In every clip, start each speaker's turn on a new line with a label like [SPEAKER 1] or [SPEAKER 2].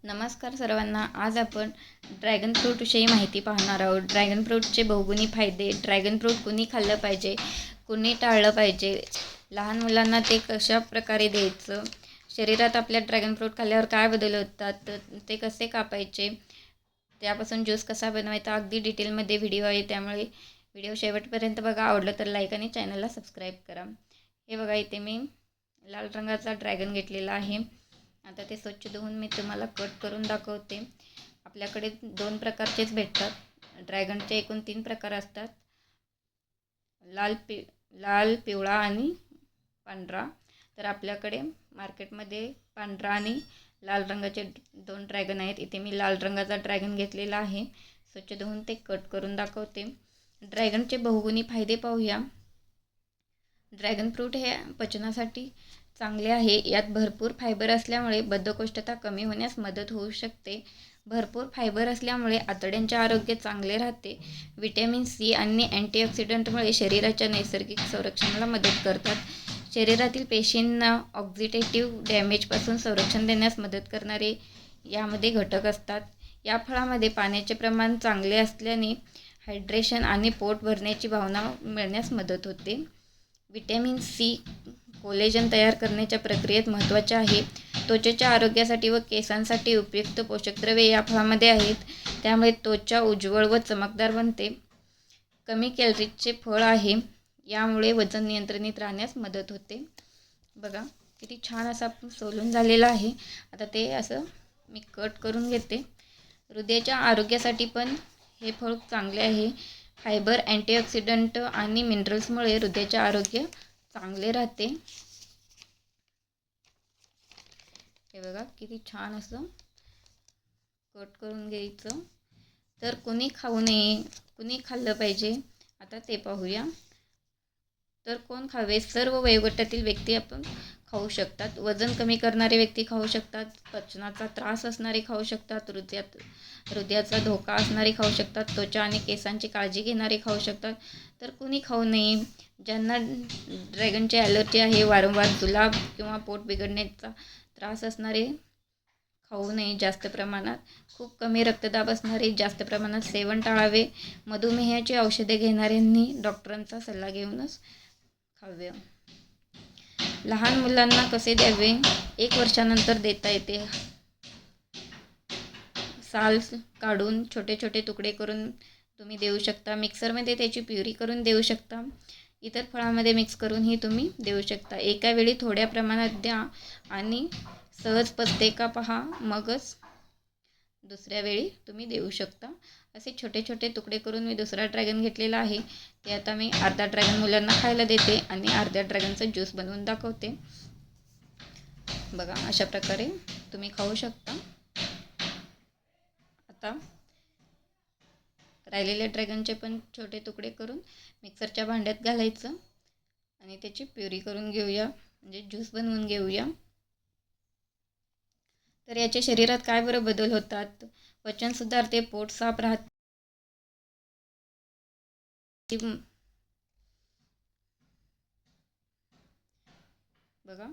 [SPEAKER 1] नमस्कार सर्वांना. आज आपण ड्रॅगन फ्रूटविषयी माहिती पाहणार आहोत. ड्रॅगन फ्रूटचे बहुगुणी फायदे, ड्रॅगन फ्रूट कुणी खाल्लं पाहिजे, कुणी टाळलं पाहिजे, लहान मुलांना ते कशा प्रकारे द्यायचं, शरीरात आपल्या ड्रॅगन फ्रूट खाल्ल्यावर काय बदल होतात, ते कसे कापायचे, त्यापासून ज्यूस कसा बनवायचा, अगदी डिटेलमध्ये व्हिडिओ आहे. त्यामुळे व्हिडिओ शेवटपर्यंत बघा. आवडलं तर लाईक आणि चॅनलला सबस्क्राईब करा. हे बघा, इथे मी लाल रंगाचा ड्रॅगन घेतलेला आहे. आता ते स्वच्छ धुवून मी तुम्हाला कट करून दाखवते. आपल्याकडे 2 प्रकारचेच भेटतात. ड्रॅगनचे एकूण 3 प्रकार असतात, लाल, पिवळा आणि पांढरा. तर आपल्याकडे मार्केटमध्ये पांढरा आणि लाल रंगाचे 2 ड्रॅगन आहेत. इथे मी लाल रंगाचा ड्रॅगन घेतलेला आहे. स्वच्छ धुवून ते कट करून दाखवते. ड्रॅगनचे बहुगुणी फायदे पाहूया. ड्रॅगन फ्रूट हे पचनासाठी चांगले आहे. यात भरपूर फायबर असल्यामुळे बद्धकोष्ठता कमी होण्यास मदत होऊ शकते. भरपूर फायबर असल्यामुळे आतड्यांचे आरोग्य चांगले राहते. व्हिटॅमिन सी आणि अँटीऑक्सिडंटमुळे शरीराच्या नैसर्गिक संरक्षणाला मदत करतात. शरीरातील पेशींना ऑक्सिडेटिव्ह डॅमेजपासून संरक्षण देण्यास मदत करणारे यामध्ये घटक असतात. या फळामध्ये पाण्याचे प्रमाण चांगले असल्याने हायड्रेशन आणि पोट भरण्याची भावना मिळण्यास मदत होते. व्हिटॅमिन सी कोलेजन तयार करण्याच्या प्रक्रियेत महत्त्वाचे आहे. त्वचेच्या आरोग्यासाठी व केसांसाठी उपयुक्त पोषकद्रव्ये या फळामध्ये आहेत. त्यामुळे त्वचा उज्ज्वल व चमकदार बनते. कमी कॅलरीजचे फळ आहे. यामुळे वजन नियंत्रणात राहण्यास मदत होते. बघा किती छान असा सोलून झालेला आहे. आता ते असं मी कट करून घेते. हृदयाच्या आरोग्यासाठी पण हे फळ चांगले आहे. फायबर, अँटीऑक्सिडंट आणि मिनरल्समुळे हृदयाचे आरोग्य चांगले राहते. हे बघा किती छान असं कट करून घ्यायचं. तर कुणी खाऊ नये, कुणी खाल्लं पाहिजे, आता ते पाहूया. तर कोण खावे? सर्व वयोगटातील व्यक्ती आपण खाऊ शकतात. वजन कमी करणारे व्यक्ती खाऊ शकतात. पचनाचा त्रास असणारे खाऊ शकतात. हृदयाचा धोका असणारे खाऊ शकतात. त्वचा आणि केसांची काळजी घेणारे खाऊ शकतात. तर कुणी खाऊ नये. ज्यांना ड्रॅगनची ॲलर्जी आहे, वारंवार जुलाब किंवा पोट बिघडण्याचा त्रास असणारे खाऊ नये. जास्त प्रमाणात खूप कमी रक्तदाब असणारे जास्त प्रमाणात सेवन टाळावे. मधुमेहाची औषधे घेणाऱ्यांनी डॉक्टरांचा सल्ला घेऊनच खावे. लहान मुलांना कसे द्यावे? 1 वर्षानंतर देता येते. साल काढून छोटे छोटे तुकडे करून तुम्ही देऊ शकता. मिक्सरमध्ये त्याची प्युरी करून देऊ शकता. इतर फळामध्ये मिक्स करूनही तुम्ही देऊ शकता. एका वेळी थोड्या प्रमाणात द्या आणि सहज पचते का पहा, मगच दुसऱ्या वेळी तुम्ही देऊ शकता. असे छोटे छोटे तुकडे करून मी दुसरा ड्रॅगन घेतलेला आहे. ते आता मी अर्धा ड्रॅगन मुलांना खायला देते आणि अर्ध्या ड्रॅगनचा ज्यूस बनवून दाखवते. बघा अशा प्रकारे तुम्ही खाऊ शकता. आता राहिलेल्या ड्रॅगनचे पण छोटे तुकडे करून मिक्सरच्या भांड्यात घालायचं आणि त्याची प्युरी करून घेऊया, म्हणजे ज्यूस बनवून घेऊया. तर याच्या शरीरात काय बरं बदल होतात? पचन सुधारते, पोट साफ राहते. बघा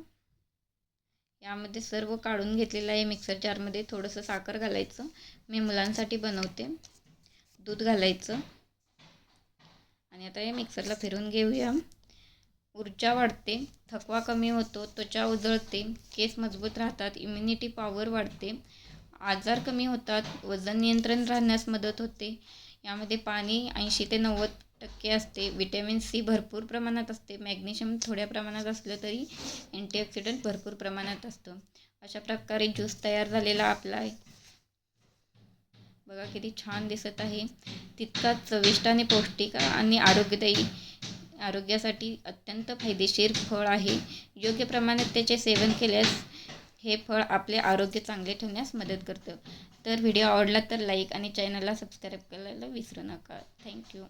[SPEAKER 1] यामध्ये सर्व काढून घेतलेलं आहे. मिक्सर जारमध्ये थोडंसं साखर घालायचं. मी मुलांसाठी बनवते. दूध घालायचं आणि आता हे मिक्सरला फिरवून घेऊया. ऊर्जा वाढते, थकवा कमी होतो, त्वचा उजळते, केस मजबूत राहतात, इम्युनिटी पॉवर वाढते, आजार कमी होतात, वजन नियंत्रण राहण्यास मदत होते. यामध्ये पाणी 80 ते 90% असते. व्हिटॅमिन सी भरपूर प्रमाणात असते. मॅग्नेशियम थोड्या प्रमाणात असलं तरी अँटीऑक्सिडंट भरपूर प्रमाणात असतं. अशा प्रकारे ज्यूस तयार झालेला आपला आहे. बघा किती छान दिसत आहे. तितकाच चविष्ट आणि पौष्टिक आणि आरोग्यदायी, आरोग्यासाठी अत्यंत फायदेशीर फळ आहे. योग्य प्रमाणात त्याचे सेवन केल्यास हे फळ आपले आरोग्य चांगले ठेवण्यास मदत करतं. तर व्हिडिओ आवडला तर लाईक आणि चॅनलला सबस्क्राईब करायला विसरू नका. थँक्यू.